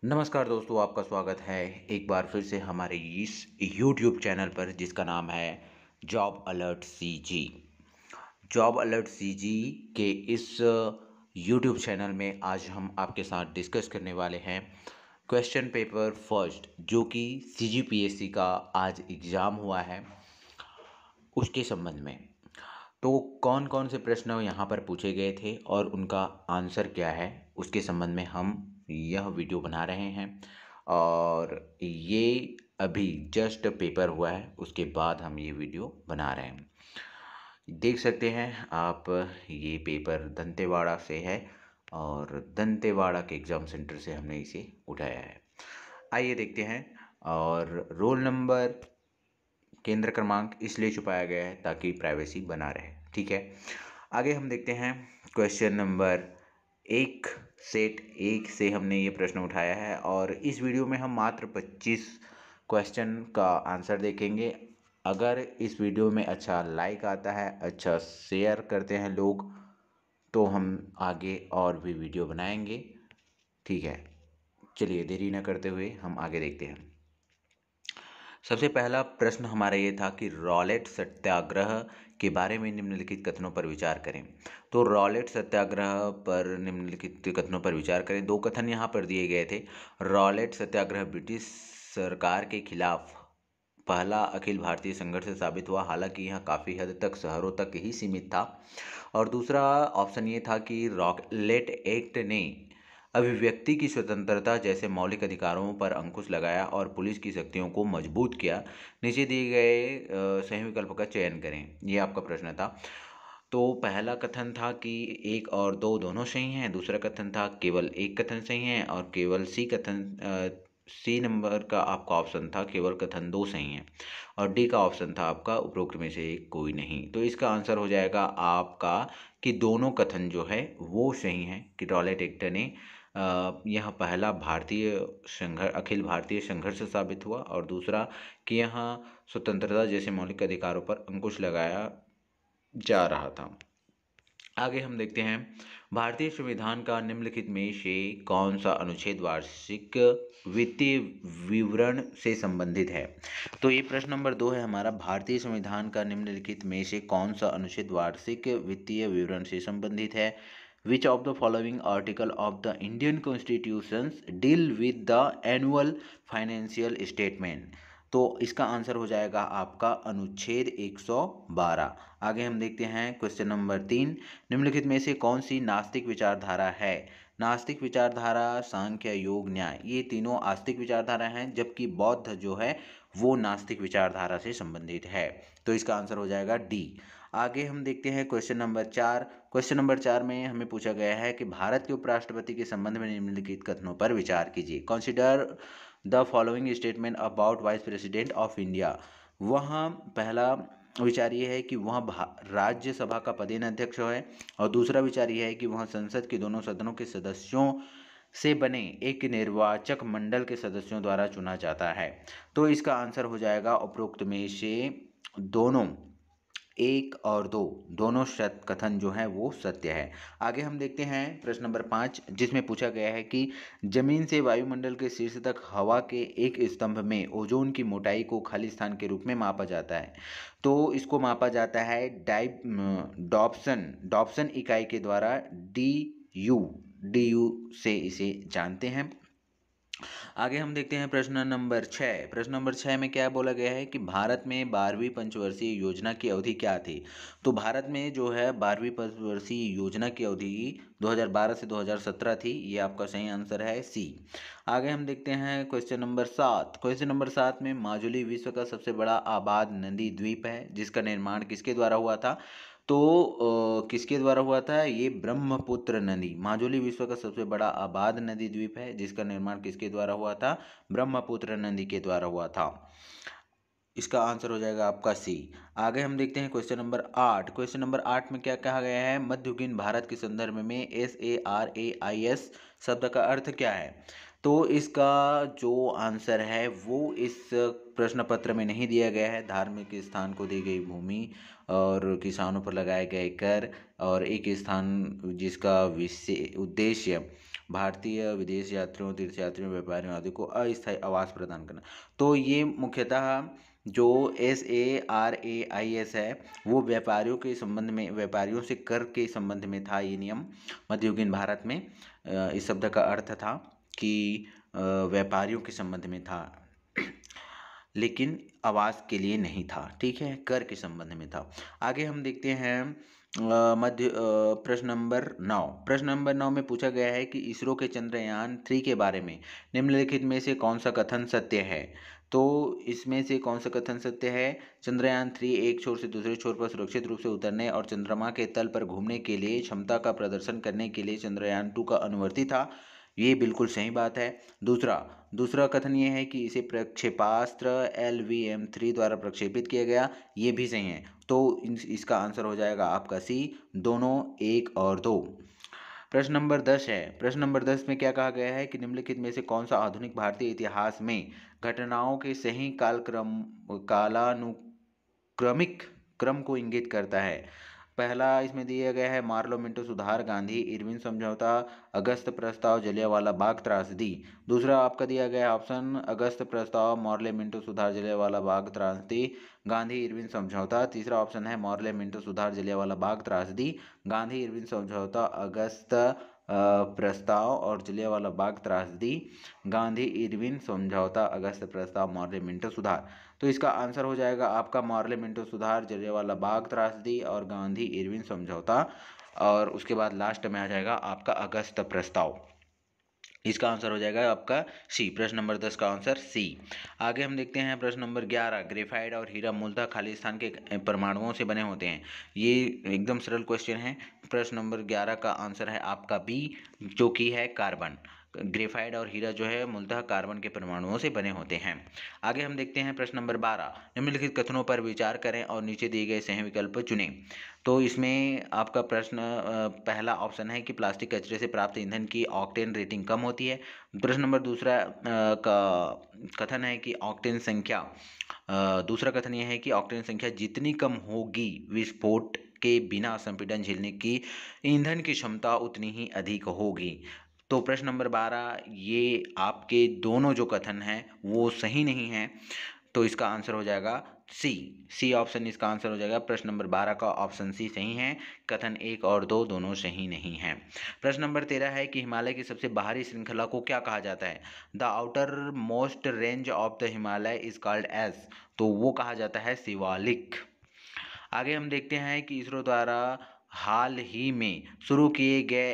नमस्कार दोस्तों, आपका स्वागत है एक बार फिर से हमारे इस YouTube चैनल पर जिसका नाम है job alert CG. Job alert CG के इस YouTube चैनल में आज हम आपके साथ डिस्कस करने वाले हैं क्वेश्चन पेपर फर्स्ट, जो कि CGPSC का आज एग्ज़ाम हुआ है, उसके संबंध में। तो कौन कौन से प्रश्न यहाँ पर पूछे गए थे और उनका आंसर क्या है, उसके संबंध में हम यह वीडियो बना रहे हैं। और ये अभी जस्ट पेपर हुआ है, उसके बाद हम ये वीडियो बना रहे हैं। देख सकते हैं आप, ये पेपर दंतेवाड़ा से है और दंतेवाड़ा के एग्ज़ाम सेंटर से हमने इसे उठाया है। आइए देखते हैं। और रोल नंबर, केंद्र क्रमांक इसलिए छुपाया गया है ताकि प्राइवेसी बना रहे। ठीक है, आगे हम देखते हैं। क्वेश्चन नंबर एक, सेट एक से हमने ये प्रश्न उठाया है और इस वीडियो में हम मात्र 25 क्वेश्चन का आंसर देखेंगे। अगर इस वीडियो में अच्छा लाइक आता है, अच्छा शेयर करते हैं लोग, तो हम आगे और भी वीडियो बनाएंगे। ठीक है, चलिए देरी न करते हुए हम आगे देखते हैं। सबसे पहला प्रश्न हमारा ये था कि रॉलेट सत्याग्रह के बारे में निम्नलिखित कथनों पर विचार करें। तो रॉलेट सत्याग्रह पर निम्नलिखित कथनों पर विचार करें। दो कथन यहाँ पर दिए गए थे। रॉलेट सत्याग्रह ब्रिटिश सरकार के खिलाफ पहला अखिल भारतीय संघर्ष साबित हुआ, हालांकि यह काफ़ी हद तक शहरों तक ही सीमित था। और दूसरा ऑप्शन ये था कि रॉलेट एक्ट ने अभिव्यक्ति की स्वतंत्रता जैसे मौलिक अधिकारों पर अंकुश लगाया और पुलिस की शक्तियों को मजबूत किया। नीचे दिए गए सही विकल्प का चयन करें, ये आपका प्रश्न था। तो पहला कथन था कि एक और दो दोनों सही हैं। दूसरा कथन था केवल एक कथन सही है और केवल सी नंबर का आपका ऑप्शन था केवल कथन दो सही हैं। और डी का ऑप्शन था आपका उपरोक्त में से एक कोई नहीं। तो इसका आंसर हो जाएगा आपका कि दोनों कथन जो है वो सही हैं कि रॉलेट एक्ट ने यह पहला अखिल भारतीय संघर्ष साबित हुआ और दूसरा कि यहाँ स्वतंत्रता जैसे मौलिक अधिकारों पर अंकुश लगाया जा रहा था। आगे हम देखते हैं, भारतीय संविधान का निम्नलिखित में से कौन सा अनुच्छेद वार्षिक वित्तीय विवरण से संबंधित है। तो ये प्रश्न नंबर 2 है हमारा। भारतीय संविधान का निम्नलिखित में से कौन सा अनुच्छेद वार्षिक वित्तीय विवरण से संबंधित है। Which of the following article of the Indian constitution deal with the annual financial statement. तो इसका आंसर हो जाएगा आपका अनुच्छेद 112। आगे हम देखते हैं क्वेश्चन नंबर 3, निम्नलिखित में से कौन सी नास्तिक विचारधारा है। नास्तिक विचारधारा, सांख्य, योग, न्याय, ये तीनों आस्तिक विचारधारा हैं, जबकि बौद्ध जो है वो नास्तिक विचारधारा से संबंधित है। तो इसका आंसर हो जाएगा डी। आगे हम देखते हैं क्वेश्चन नंबर 4। क्वेश्चन नंबर 4 में हमें पूछा गया है कि भारत के उपराष्ट्रपति के संबंध में निम्नलिखित कथनों पर विचार कीजिए। Consider the following statement about vice president of India. वहाँ पहला विचार ये है कि वह राज्यसभा का पदेन अध्यक्ष है और दूसरा विचार यह है कि वह संसद के दोनों सदनों के सदस्यों से बने एक निर्वाचक मंडल के सदस्यों द्वारा चुना जाता है। तो इसका आंसर हो जाएगा उपरोक्त में से दोनों, एक और दो, दोनों कथन जो है वो सत्य है। आगे हम देखते हैं प्रश्न नंबर 5, जिसमें पूछा गया है कि जमीन से वायुमंडल के शीर्ष तक हवा के एक स्तंभ में ओजोन की मोटाई को खाली स्थान के रूप में मापा जाता है। तो इसको मापा जाता है डॉप्सन इकाई के द्वारा, डी यू से इसे जानते हैं। आगे हम देखते हैं प्रश्न नंबर 6। प्रश्न नंबर 6 में क्या बोला गया है कि भारत में 12वीं पंचवर्षीय योजना की अवधि क्या थी। तो भारत में जो है 12वीं पंचवर्षीय योजना की अवधि 2012 से 2017 थी। ये आपका सही आंसर है सी। आगे हम देखते हैं क्वेश्चन नंबर 7। क्वेश्चन नंबर 7 में माजुली विश्व का सबसे बड़ा आबाद नदी द्वीप है, जिसका निर्माण किसके द्वारा हुआ था। तो किसके द्वारा हुआ था, ये ब्रह्मपुत्र नदी। माजुली विश्व का सबसे बड़ा आबाद नदी द्वीप है, जिसका निर्माण किसके द्वारा हुआ था, ब्रह्मपुत्र नदी के द्वारा हुआ था। इसका आंसर हो जाएगा आपका सी। आगे हम देखते हैं क्वेश्चन नंबर 8। क्वेश्चन नंबर 8 में क्या कहा गया है, मध्ययुगीन भारत के संदर्भ में SARAIS शब्द का अर्थ क्या है। तो इसका जो आंसर है वो इस प्रश्न पत्र में नहीं दिया गया है। धार्मिक स्थान को दी गई भूमि और किसानों पर लगाए गए कर और एक स्थान जिसका उद्देश्य भारतीय विदेश यात्रियों, तीर्थयात्रियों, व्यापारियों आदि को अस्थायी आवास प्रदान करना। तो ये मुख्यतः जो SARAIS है वो व्यापारियों के संबंध में, व्यापारियों से कर के संबंध में था ये नियम मध्ययुगीन भारत में। इस शब्द का अर्थ था कि व्यापारियों के संबंध में था, लेकिन आवास के लिए नहीं था, ठीक है, कर के संबंध में था। आगे हम देखते हैं प्रश्न नंबर 9। प्रश्न नंबर 9 में पूछा गया है कि इसरो के चंद्रयान 3 के बारे में निम्नलिखित में से कौन सा कथन सत्य है। तो इसमें से कौन सा कथन सत्य है? चंद्रयान 3 एक छोर से दूसरे छोर पर सुरक्षित रूप से उतरने और चंद्रमा के तल पर घूमने के लिए क्षमता का प्रदर्शन करने के लिए चंद्रयान 2 का अनुवर्ती था। ये बिल्कुल सही बात है। दूसरा कथन ये है कि इसे प्रक्षेपास्त्र LVM-3 द्वारा प्रक्षेपित किया गया, ये भी सही है। तो इसका आंसर हो जाएगा आपका सी, दोनों 1 और 2। प्रश्न नंबर 10 है। प्रश्न नंबर 10 में क्या कहा गया है कि निम्नलिखित में से कौन सा आधुनिक भारतीय इतिहास में घटनाओं के सही कालानुक्रमिक क्रम को इंगित करता है। पहला इसमें दिया गया है मार्लो मिंटो सुधार, गांधी इरविन समझौता, अगस्त प्रस्ताव, जलियांवाला बाग त्रासदी। दूसरा आपका दिया गया ऑप्शन अगस्त प्रस्ताव, मॉर्ले मिंटो सुधार, जलियांवाला बाग त्रासदी, गांधी इरविन समझौता। तीसरा ऑप्शन है मॉर्ले मिंटो सुधार, जलियांवाला बाग त्रासदी, गांधी इरविन समझौता, अगस्त प्रस्ताव और जलियांवाला बाग त्रासदी, गांधी इरविन समझौता, अगस्त प्रस्ताव, मॉर्ले मिंटो सुधार। तो इसका आंसर हो जाएगा आपका मॉर्ले मिंटो सुधार, जलियांवाला बाग त्रासदी और गांधी इरविन समझौता। और उसके बाद लास्ट में आ जाएगा आपका अगस्त प्रस्ताव। इसका आंसर हो जाएगा आपका सी। प्रश्न नंबर 10 का आंसर सी। आगे हम देखते हैं प्रश्न नंबर 11। ग्रेफाइट और हीरा मूलतः खालिस्तान के परमाणुओं से बने होते हैं। ये एकदम सरल क्वेश्चन है। प्रश्न नंबर 11 का आंसर है आपका बी, जो कि है कार्बन। ग्रेफाइट और हीरा जो है मूलतः कार्बन के परमाणुओं से बने होते हैं। आगे हम देखते हैं प्रश्न नंबर 12। निम्नलिखित कथनों पर विचार करें और नीचे दिए गए सही विकल्प चुनें। तो इसमें आपका प्रश्न पहला ऑप्शन है कि प्लास्टिक कचरे से प्राप्त ईंधन की ऑक्टेन रेटिंग कम होती है। प्रश्न नंबर दूसरा का कथन है कि ऑक्टेन संख्या दूसरा कथन यह है कि ऑक्टेन संख्या जितनी कम होगी विस्फोट के बिना संपीड़न झेलने की ईंधन की क्षमता उतनी ही अधिक होगी। तो प्रश्न नंबर 12 ये आपके दोनों जो कथन हैं वो सही नहीं है। तो इसका आंसर हो जाएगा सी ऑप्शन इसका आंसर हो जाएगा। प्रश्न नंबर 12 का ऑप्शन सी सही है। कथन 1 और 2 दोनों सही नहीं हैं। प्रश्न नंबर 13 है कि हिमालय की सबसे बाहरी श्रृंखला को क्या कहा जाता है। The outer most range of the Himalaya is called edge. तो वो कहा जाता है शिवालिक। आगे हम देखते हैं कि इसरो द्वारा हाल ही में शुरू किए गए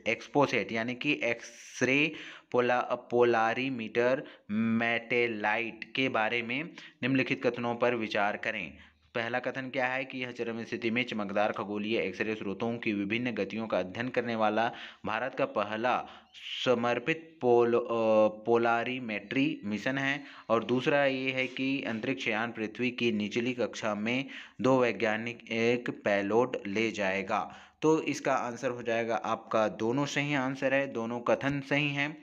एक्सपोसेट यानी कि एक्सरे पोलारीमीटर मेटेलाइट के बारे में निम्नलिखित कथनों पर विचार करें। पहला कथन क्या है कि यह चरम स्थिति में चमकदार खगोलीय एक्सरे स्रोतों की विभिन्न गतियों का अध्ययन करने वाला भारत का पहला समर्पित पोलारीमेट्री मिशन है। और दूसरा ये है कि अंतरिक्ष यान पृथ्वी की निचली कक्षा में 2 वैज्ञानिक एक पेलोड ले जाएगा। तो इसका आंसर हो जाएगा आपका दोनों सही आंसर है, दोनों कथन सही हैं।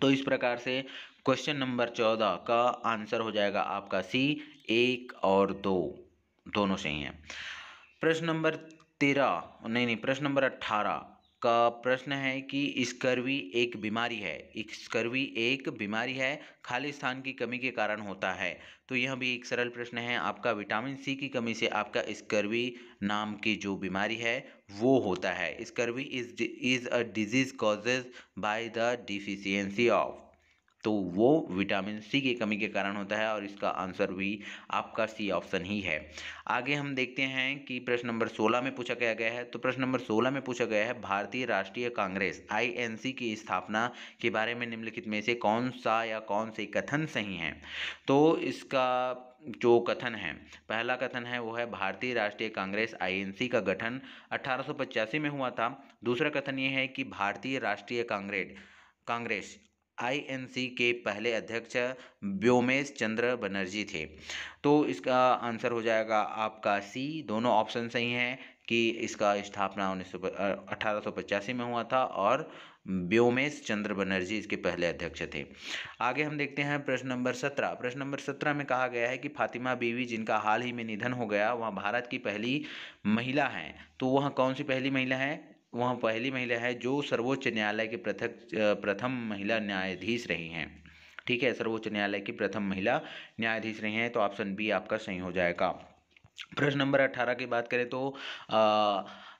तो इस प्रकार से क्वेश्चन नंबर 14 का आंसर हो जाएगा आपका सी, 1 और 2 दोनों सही हैं। प्रश्न नंबर 18 का प्रश्न है कि स्कर्वी एक बीमारी है, खालिस्तान की कमी के कारण होता है। तो यह भी एक सरल प्रश्न है आपका। विटामिन सी की कमी से आपका स्कर्वी नाम की जो बीमारी है वो होता है। Scurvy is a disease causes by the deficiency of. तो वो विटामिन सी की कमी के कारण होता है और इसका आंसर भी आपका सी ऑप्शन ही है। आगे हम देखते हैं कि प्रश्न नंबर 16 में पूछा गया है। तो प्रश्न नंबर 16 में पूछा गया है भारतीय राष्ट्रीय कांग्रेस INC की स्थापना के बारे में निम्नलिखित में से कौन सा या कौन से कथन सही हैं। तो इसका जो कथन है, पहला कथन है वो है भारतीय राष्ट्रीय कांग्रेस INC का गठन 1885 में हुआ था। दूसरा कथन ये है कि भारतीय राष्ट्रीय कांग्रेस INC के पहले अध्यक्ष व्योमेश चंद्र बनर्जी थे। तो इसका आंसर हो जाएगा आपका सी, दोनों ऑप्शन सही हैं कि इसका स्थापना 1885 में हुआ था और व्योमेश चंद्र बनर्जी इसके पहले अध्यक्ष थे। आगे हम देखते हैं प्रश्न नंबर 17। प्रश्न नंबर 17 में कहा गया है कि फातिमा बीवी जिनका हाल ही में निधन हो गया वह भारत की पहली महिला हैं। तो वह कौन सी पहली महिला है? वह पहली महिला है जो सर्वोच्च न्यायालय के प्रथम महिला न्यायाधीश रही हैं। ठीक है, सर्वोच्च न्यायालय की प्रथम महिला न्यायाधीश रही हैं, तो ऑप्शन बी आपका सही हो जाएगा। प्रश्न नंबर 18 की बात करें तो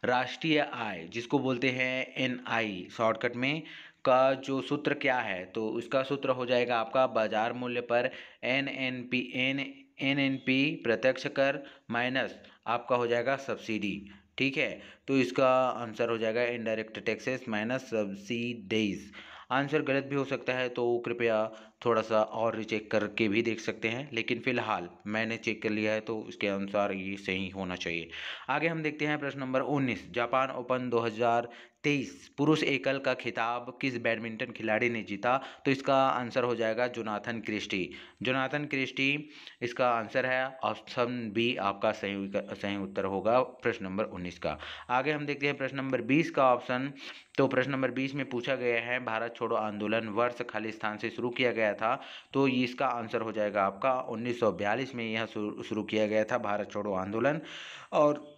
राष्ट्रीय आय जिसको बोलते हैं एनआई शॉर्टकट में का जो सूत्र क्या है, तो इसका सूत्र हो जाएगा आपका बाजार मूल्य पर एनएनपी प्रत्यक्ष कर माइनस आपका हो जाएगा सब्सिडी। ठीक है, तो इसका आंसर हो जाएगा indirect taxes minus subsidies. Answer गलत भी हो सकता है, तो कृपया थोड़ा सा और रिचेक करके भी देख सकते हैं, लेकिन फिलहाल मैंने चेक कर लिया है तो इसके अनुसार ये सही होना चाहिए। आगे हम देखते हैं प्रश्न नंबर 19। जापान ओपन 2023 पुरुष एकल का खिताब किस बैडमिंटन खिलाड़ी ने जीता, तो इसका आंसर हो जाएगा जोनाथन क्रिस्टी। जोनाथन क्रिस्टी इसका आंसर है, ऑप्शन बी आपका सही उत्तर होगा प्रश्न नंबर 19 का। आगे हम देखते हैं प्रश्न नंबर 20 का ऑप्शन। तो प्रश्न नंबर 20 में पूछा गया है भारत छोड़ो आंदोलन वर्ष खालिस्तान से शुरू किया गया था, तो इसका आंसर हो जाएगा आपका 1942 में यह शुरू किया गया था भारत छोड़ो आंदोलन, और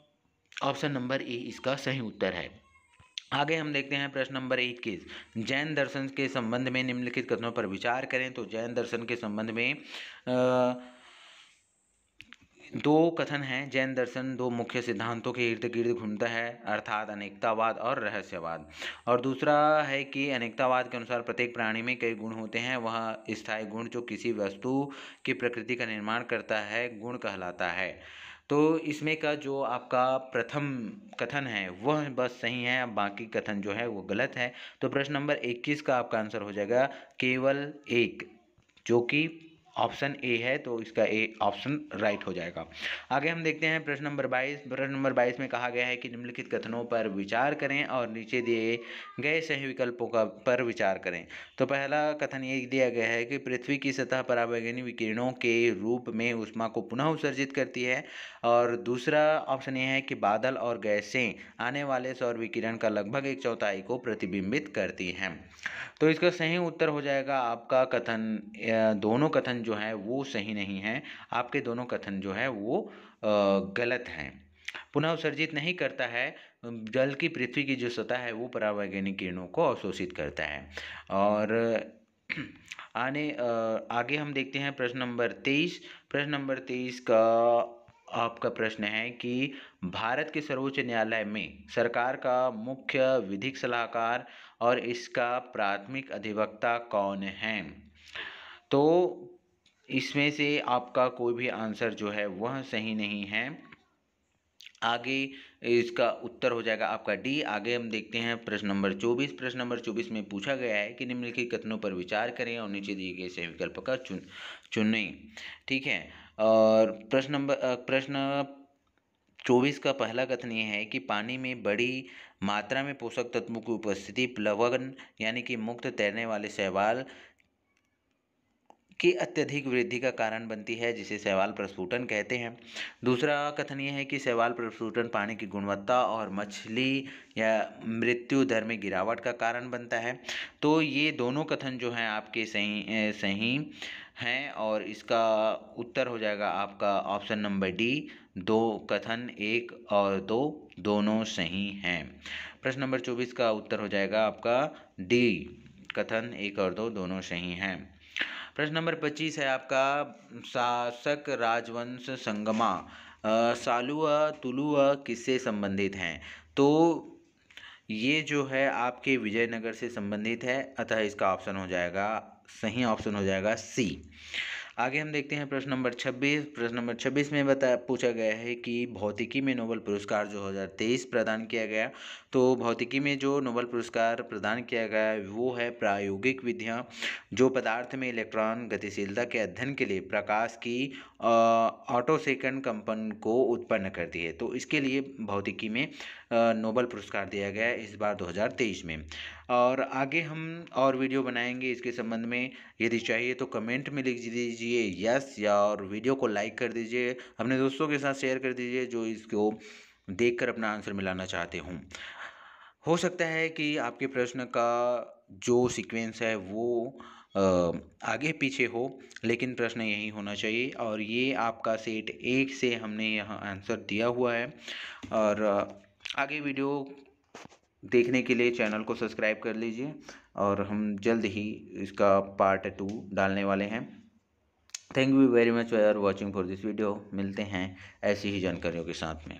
ऑप्शन नंबर ए इसका सही उत्तर है। आगे हम देखते हैं प्रश्न नंबर 21। जैन दर्शन के संबंध में निम्नलिखित कथनों पर विचार करें, तो जैन दर्शन के संबंध में दो कथन हैं। जैन दर्शन दो मुख्य सिद्धांतों के इर्द गिर्द घूमता है, अर्थात अनेकतावाद और रहस्यवाद। और दूसरा है कि अनेकतावाद के अनुसार प्रत्येक प्राणी में कई गुण होते हैं, वह स्थायी गुण जो किसी वस्तु की प्रकृति का निर्माण करता है गुण कहलाता है। तो इसमें का जो आपका प्रथम कथन है वह बस सही है, बाकी कथन जो है वो गलत है। तो प्रश्न नंबर 21 का आपका आंसर हो जाएगा केवल एक, जो कि ऑप्शन ए है, तो इसका ए ऑप्शन राइट हो जाएगा। आगे हम देखते हैं प्रश्न नंबर 22। प्रश्न नंबर 22 में कहा गया है कि निम्नलिखित कथनों पर विचार करें और नीचे दिए गए सही विकल्पों पर विचार करें। तो पहला कथन ये दिया गया है कि पृथ्वी की सतह पराबैंगनी विकिरणों के रूप में ऊष्मा को पुनः उत्सर्जित करती है, और दूसरा ऑप्शन ये है कि बादल और गैसें आने वाले सौर विकिरण का लगभग 1/4 को प्रतिबिंबित करती हैं। तो इसका सही उत्तर हो जाएगा आपका कथन, दोनों कथन जो है वो सही नहीं है, आपके दोनों कथन जो है वो गलत हैं। पुनः उत्सर्जित नहीं करता है, जल की पृथ्वी की जो सतह है वो परावैंगनिक किरणों को अवशोषित करता है। और आगे हम देखते हैं प्रश्न नंबर 23। प्रश्न नंबर 23 का आपका प्रश्न है कि भारत के सर्वोच्च न्यायालय में सरकार का मुख्य विधिक सलाहकार और इसका प्राथमिक अधिवक्ता कौन है। तो इसमें से आपका कोई भी आंसर जो है वह सही नहीं है, आगे इसका उत्तर हो जाएगा आपका डी। आगे हम देखते हैं प्रश्न नंबर 24। प्रश्न नंबर 24 में पूछा गया है कि निम्नलिखित कथनों पर विचार करें और नीचे दिए गए सही विकल्प का चुनें। ठीक है, और प्रश्न 24 का पहला कथन ये है कि पानी में बड़ी मात्रा में पोषक तत्वों की उपस्थिति प्लवन यानी कि मुक्त तैरने वाले शैवाल की अत्यधिक वृद्धि का कारण बनती है, जिसे शैवाल प्रस्फुटन कहते हैं। दूसरा कथन ये है कि शैवाल प्रस्फुटन पानी की गुणवत्ता और मछली या मृत्यु दर में गिरावट का कारण बनता है। तो ये दोनों कथन जो हैं आपके सही हैं, और इसका उत्तर हो जाएगा आपका ऑप्शन नंबर डी। दो कथन 1 और 2 दोनों सही हैं। प्रश्न नंबर 24 का उत्तर हो जाएगा आपका डी, कथन 1 और 2 दोनों सही हैं। प्रश्न नंबर 25 है आपका शासक राजवंश संगमा सालुआ तुलुआ किससे संबंधित हैं। तो ये जो है आपके विजयनगर से संबंधित है, अतः इसका ऑप्शन हो जाएगा सही ऑप्शन हो जाएगा सी। आगे हम देखते हैं प्रश्न नंबर 26। प्रश्न नंबर 26 में पूछा गया है कि भौतिकी में नोबेल पुरस्कार 2023 प्रदान किया गया। तो भौतिकी में जो नोबेल पुरस्कार प्रदान किया गया है वो है प्रायोगिक विधियाँ जो पदार्थ में इलेक्ट्रॉन गतिशीलता के अध्ययन के लिए प्रकाश की ऑटो सेकंड कंपन को उत्पन्न करती है। तो इसके लिए भौतिकी में नोबेल पुरस्कार दिया गया है इस बार 2023 में। और आगे हम और वीडियो बनाएंगे इसके संबंध में, यदि चाहिए तो कमेंट में लिख दीजिए यस, या और वीडियो को लाइक कर दीजिए, अपने दोस्तों के साथ शेयर कर दीजिए जो इसको देखकर अपना आंसर मिलाना चाहते हों। हो सकता है कि आपके प्रश्न का जो सीक्वेंस है वो आगे पीछे हो, लेकिन प्रश्न यही होना चाहिए। और ये आपका सेट 1 से हमने यहाँ आंसर दिया हुआ है, और आगे वीडियो देखने के लिए चैनल को सब्सक्राइब कर लीजिए और हम जल्द ही इसका पार्ट 2 डालने वाले हैं। Thank you very much for watching for this video. मिलते हैं ऐसी ही जानकारियों के साथ में।